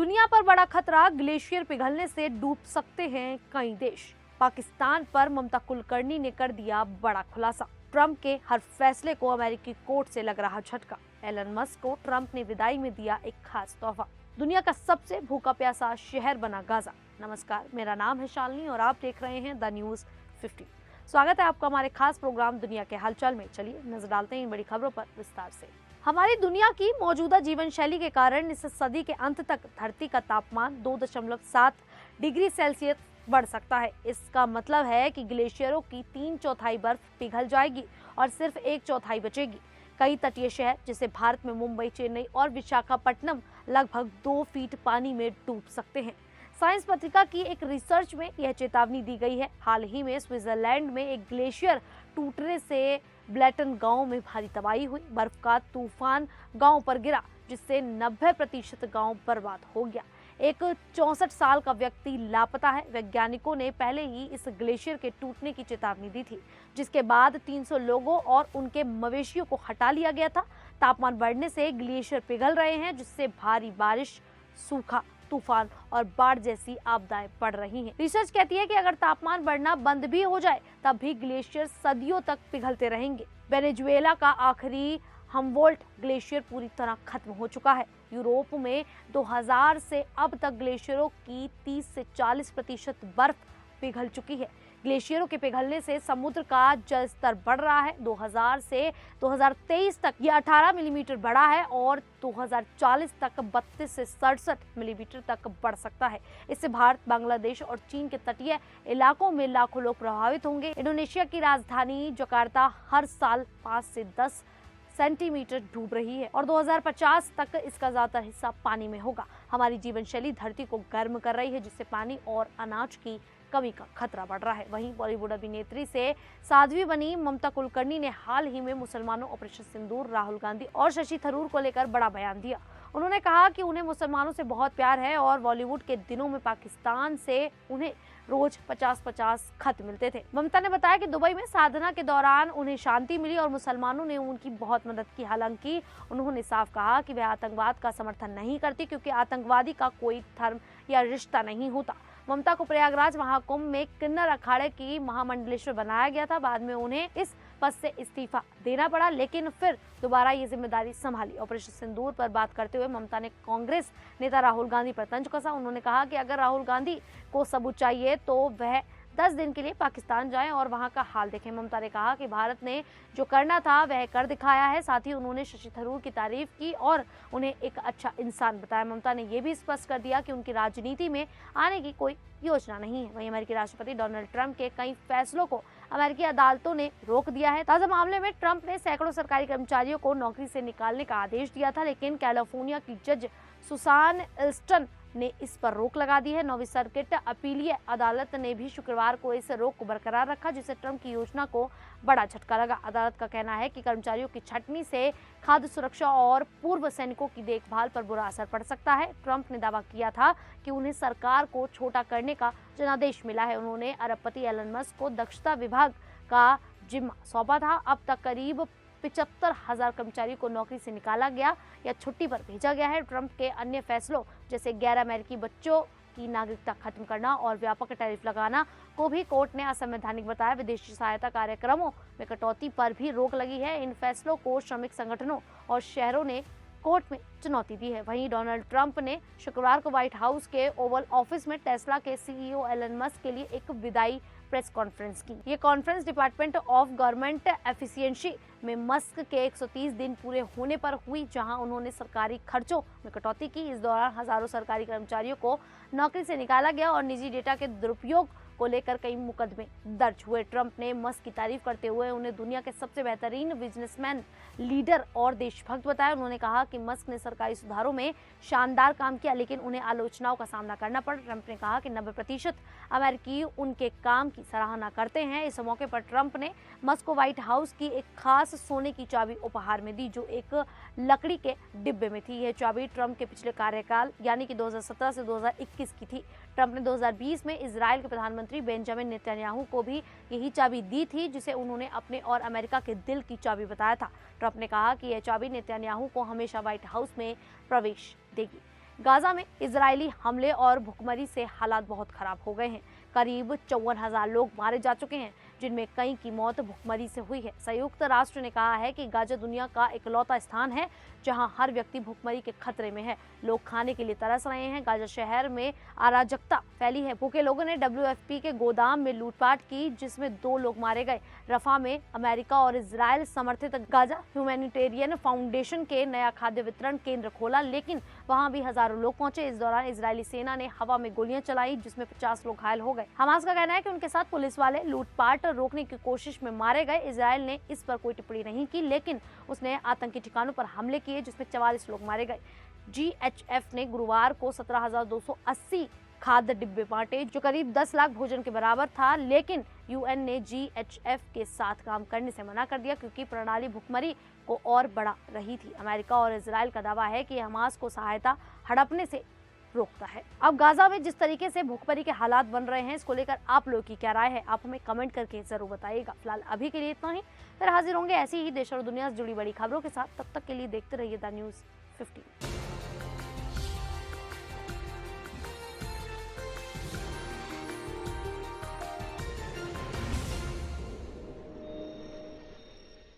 दुनिया पर बड़ा खतरा, ग्लेशियर पिघलने से डूब सकते हैं कई देश। पाकिस्तान पर ममता कुलकर्णी ने कर दिया बड़ा खुलासा। ट्रंप के हर फैसले को अमेरिकी कोर्ट से लग रहा झटका। एलन मस्क को ट्रंप ने विदाई में दिया एक खास तोहफा। दुनिया का सबसे भूखा प्यासा शहर बना गाजा। नमस्कार, मेरा नाम है शालिनी और आप देख रहे हैं द न्यूज 50। स्वागत है आपका हमारे खास प्रोग्राम दुनिया के हालचाल में। चलिए नजर डालते हैं इन बड़ी खबरों पर विस्तार से। हमारी दुनिया की मौजूदा जीवन शैली के कारण इस सदी के अंत तक धरती का तापमान 2.7 डिग्री सेल्सियस बढ़ सकता है। इसका मतलब है कि ग्लेशियरों की 3/4 बर्फ पिघल जाएगी और सिर्फ 1/4 बचेगी। कई तटीय शहर जैसे भारत में मुंबई, चेन्नई और विशाखापट्टनम लगभग 2 फीट पानी में डूब सकते हैं। साइंस पत्रिका की एक रिसर्च में यह चेतावनी दी गई है। हाल ही में स्विट्जरलैंड में एक ग्लेशियर टूटने से ब्लैटन गांव में भारी तबाही हुई। बर्फ का तूफान गांव पर गिरा जिससे 90% गांव बर्बाद हो गया। एक 64 साल का व्यक्ति लापता है। वैज्ञानिकों ने पहले ही इस ग्लेशियर के टूटने की चेतावनी दी थी, जिसके बाद 300 लोगों और उनके मवेशियों को हटा लिया गया था। तापमान बढ़ने से ग्लेशियर पिघल रहे हैं, जिससे भारी बारिश, सूखा, तूफान और बाढ़ जैसी आपदाएं बढ़ रही हैं। रिसर्च कहती है कि अगर तापमान बढ़ना बंद भी हो जाए तब भी ग्लेशियर सदियों तक पिघलते रहेंगे। वेनेजुएला का आखिरी हमवोल्ट ग्लेशियर पूरी तरह खत्म हो चुका है। यूरोप में 2000 से अब तक ग्लेशियरों की 30 से 40% बर्फ पिघल चुकी है। ग्लेशियरों के पिघलने से समुद्र का जल स्तर बढ़ रहा है। 2000 से 2023 तक ये 18 मिलीमीटर बढ़ा है और 2040 तक 32 से 67 मिलीमीटर तक बढ़ सकता है। इससे भारत, बांग्लादेश और चीन के तटीय इलाकों में लाखों लोग प्रभावित होंगे। इंडोनेशिया की राजधानी जकार्ता हर साल 5 से 10 सेंटीमीटर डूब रही है और 2050 तक इसका ज्यादा हिस्सा पानी में होगा। हमारी जीवन शैली धरती को गर्म कर रही है, जिससे पानी और अनाज की कमी का खतरा बढ़ रहा है। वहीं बॉलीवुड अभिनेत्री से साध्वी बनी ममता कुलकर्णी ने हाल ही में मुसलमानों, ऑपरेशन सिंदूर, राहुल गांधी और शशि थरूर को लेकर बड़ा बयान दिया। उन्होंने कहा कि उन्हें मुसलमानों से बहुत प्यार है और बॉलीवुड के दिनों में पाकिस्तान से उन्हें रोज 50-50 खत मिलते थे। ममता ने बताया कि दुबई में साधना के दौरान उन्हें शांति मिली और मुसलमानों ने उनकी बहुत मदद की। हालांकि उन्होंने साफ कहा कि वह आतंकवाद का समर्थन नहीं करती, क्योंकि आतंकवादी का कोई धर्म या रिश्ता नहीं होता। ममता को प्रयागराज महाकुंभ में किन्नर अखाड़े की महामंडलेश्वर बनाया गया था। बाद में उन्हें इस पद से इस्तीफा देना पड़ा, लेकिन फिर दोबारा ये जिम्मेदारी संभाली। ऑपरेशन सिंदूर पर बात करते हुए ममता ने कांग्रेस नेता राहुल गांधी पर तंज कसा। उन्होंने कहा कि अगर राहुल गांधी को सबूत चाहिए तो वह 10 दिन के लिए पाकिस्तान जाएं और वहां का हाल देखें। ममता ने कहा कि भारत ने जो करना था वह कर दिखाया है। साथ ही उन्होंने शशि थरूर की तारीफ की और उन्हें एक अच्छा इंसान बताया। ममता ने यह भी स्पष्ट कर दिया कि उनकी राजनीति में आने की कोई योजना नहीं है। वहीं अमेरिकी राष्ट्रपति डोनाल्ड ट्रंप के कई फैसलों को अमेरिकी अदालतों ने रोक दिया है। ताजा मामले में ट्रंप ने सैकड़ों सरकारी कर्मचारियों को नौकरी से निकालने का आदेश दिया था, लेकिन कैलिफोर्निया की जज सुसान इल्स्टन ने इस पर रोक लगा दी है। 9वीं सर्किट अपीलीय अदालत ने भी शुक्रवार को इस रोक को बरकरार रखा, जिससे ट्रंप की योजना को बड़ा झटका लगा। अदालत का कहना है कि कर्मचारियों की छंटनी से खाद्य सुरक्षा और पूर्व सैनिकों की देखभाल पर बुरा असर पड़ सकता है। ट्रंप ने दावा किया था कि उन्हें सरकार को छोटा करने का जनादेश मिला है। उन्होंने अरबपति एलन मस्क को दक्षता विभाग का जिम्मा सौंपा था। अब तक करीब 75,000 कर्मचारियों को नौकरी से निकाला गया या छुट्टी पर भेजा गया है। ट्रंप के अन्य फैसलों जैसे गैर अमेरिकी बच्चों की नागरिकता खत्म करना और व्यापक टैरिफ लगाना को भी कोर्ट ने असंवैधानिक बताया। विदेशी सहायता कार्यक्रमों में कटौती पर भी रोक लगी है। इन फैसलों को श्रमिक संगठनों और शहरों ने कोर्ट में चुनौती दी है। वहीं डोनाल्ड ट्रंप ने शुक्रवार को व्हाइट हाउस के ओवल ऑफिस में टेस्ला के सीईओ एलन मस्क के लिए एक विदाई प्रेस कॉन्फ्रेंस की। ये conference department of government efficiency में मस्क के 130 दिन पूरे होने पर हुई, जहां उन्होंने सरकारी खर्चों में कटौती की। इस दौरान हजारों सरकारी कर्मचारियों को नौकरी से निकाला गया और निजी डेटा के दुरुपयोग को लेकर कई मुकदमे दर्ज हुए। ट्रंप ने मस्क की तारीफ करते हुए उन्हें दुनिया के सबसे बेहतरीन बिजनेसमैन, लीडर और देशभक्त बताया। उन्होंने कहा कि मस्क ने सरकारी सुधारों में शानदार काम किया, लेकिन उन्हें आलोचनाओं का सामना करना पड़ा। ट्रंप ने कहा कि 90% अमेरिकी उनके काम की सराहना करते हैं। इस मौके पर ट्रंप ने मस्क को व्हाइट हाउस की एक खास सोने की चाबी उपहार में दी, जो एक लकड़ी के डिब्बे में थी। यह चाबी ट्रंप के पिछले कार्यकाल यानी कि 2017 से 2021 की थी। ट्रंप ने 2020 में इजराइल के प्रधानमंत्री बेंजामिन नेतन्याहू को भी यही चाबी दी थी, जिसे उन्होंने अपने और अमेरिका के दिल की चाबी बताया था। ट्रंप ने कहा कि यह चाबी नेतन्याहू को हमेशा व्हाइट हाउस में प्रवेश देगी। गाजा में इजरायली हमले और भुखमरी से हालात बहुत खराब हो गए हैं। करीब 54,000 लोग मारे जा चुके हैं, जिनमें कई की मौत भुखमरी से हुई है। संयुक्त राष्ट्र ने कहा है कि गाजा दुनिया का इकलौता स्थान है जहां हर व्यक्ति भुखमरी के खतरे में है। लोग खाने के लिए तरस रहे हैं। गाजा शहर में अराजकता फैली है। भूखे लोगों ने WFP के गोदाम में लूटपाट की, जिसमें 2 लोग मारे गए। रफा में अमेरिका और इजराइल समर्थित गाजा ह्यूमैनिटेरियन फाउंडेशन के नया खाद्य वितरण केंद्र खोला, लेकिन वहां भी हजारों लोग पहुंचे। इस दौरान इजरायली सेना ने हवा में गोलियां चलाई, जिसमें 50 लोग घायल हो गए। हमास का कहना है कि उनके साथ पुलिस वाले लूटपाट रोकने की कोशिश में मारे गए। इजराइल ने इस पर कोई टिप्पणी नहीं की, लेकिन उसने आतंकी ठिकानों पर हमले किए, जिसमें 44 लोग मारे गए। GHF ने गुरुवार को 17,280 खाद्य डिब्बे बांटे, जो करीब 10 लाख भोजन के बराबर था, लेकिन UN ने GHF के साथ काम करने से मना कर दिया क्योंकि प्रणाली भुखमरी को और बढ़ा रही थी। अमेरिका और इजराइल का दावा है कि हमास को सहायता हड़पने से रोकता है। अब गाजा में जिस तरीके से भुखमरी के हालात बन रहे हैं, इसको लेकर आप लोगों की क्या राय है, आप हमें कमेंट करके जरूर बताइएगा। फिलहाल अभी के लिए इतना ही। फिर हाजिर होंगे ऐसी ही देश और दुनिया से जुड़ी बड़ी खबरों के साथ। तब तक के लिए देखते रहिए द न्यूज़ 15।